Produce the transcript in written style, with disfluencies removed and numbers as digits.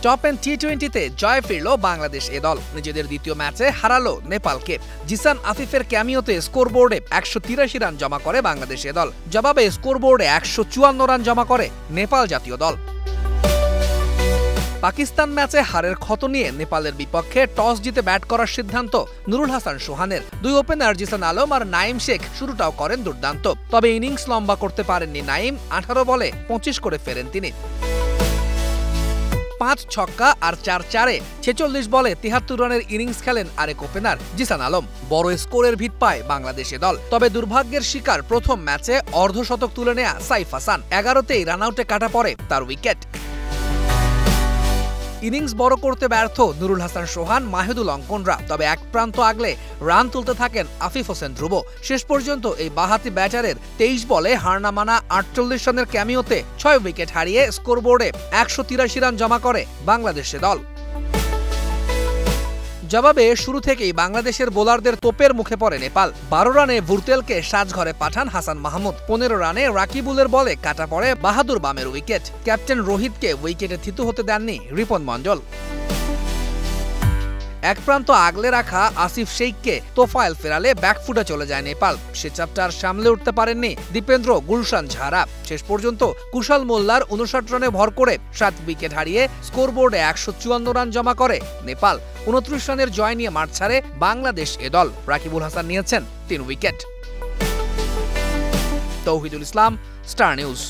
Top and টি-20তে জয় ফিরল বাংলাদেশ এ দল। নিজেদের দ্বিতীয় ম্যাচে হারালো নেপালকে। জিসান আফিফের ক্যামিওতে স্কোরবোর্ডে 183 রান জমা করে বাংলাদেশ এ দল। জবাবে স্কোরবোর্ডে 154 রান জমা করে নেপাল জাতীয় দল। পাকিস্তান ম্যাচে হারের ক্ষত নিয়ে নেপালের বিপক্ষে টস জিতে ব্যাট করার সিদ্ধান্ত নুরুল হাসান সোহানের। দুই ওপেনার জিসান আলম আর নাইম শেখ শুরুটাও করেন দুর্দান্ত। তবে ইনিংস লম্বা করতে পারেননি নাইম। 18 বলে 25 করে ফেরেন তিনি। 5 ছক্কা আর 4 চারে 46 বলে 73 রানের ইনিংস খেলেন আরেক ওপেনার জিসান আলম। বড় স্কোরের ভিত পায় বাংলাদেশে দল। তবে দুর্ভাগ্যের শিকার প্রথম ম্যাচে অর্ধশতক তুলে নেয়া সাইফ হাসান। 11তেই রানআউটে কাটা পড়ে তার উইকেট। ইনিংস বড় করতে ব্যর্থ নুরুল হাসান সোহান, মাহিদুল অঙ্কনরা। তবে এক প্রান্ত আগলে রান তুলতে থাকেন আফিফ হোসেন ধ্রুব। শেষ পর্যন্ত এই বাঁহাতি ব্যাটারের 23 বলে হার না মানা 48 রানের ক্যামিওতে 6 উইকেট হারিয়ে স্কোরবোর্ডে 183 রান জমা করে বাংলাদেশে দল। জবাবে শুরু থেকেই বাংলাদেশের বোলারদের তোপের মুখে পড়ে নেপাল। 12 রানে ভুরতেলকে সাজঘরে পাঠান হাসান মাহমুদ। 15 রানে রাকিবুলের বলে কাটা পড়ে বাহাদুর বামের উইকেট। ক্যাপ্টেন রোহিতকে উইকেটে থিতু হতে দেননি রিপন মণ্ডল। এক প্রান্ত আগলে রাখা আসিফ শেখকে তোফায়েল ফেরালে ব্যাকফুটে চলে যায় নেপাল। সে চ্যাপ্টার সামলে উঠতে পারেননি দীপেন্দ্র গুলশান ঝাড়া। শেষ পর্যন্ত কুশল মোল্লার 59 রানে ভর করে 7 উইকেট হারিয়ে স্কোরবোর্ডে 154 রান জমা করে নেপাল। 29 রানের জয় নিয়ে মাঠ ছাড়ে বাংলাদেশ এ দল। রাকিবুল হাসান নিয়েছেন 3 উইকেট। তৌহিদুল ইসলাম, স্টার নিউজ।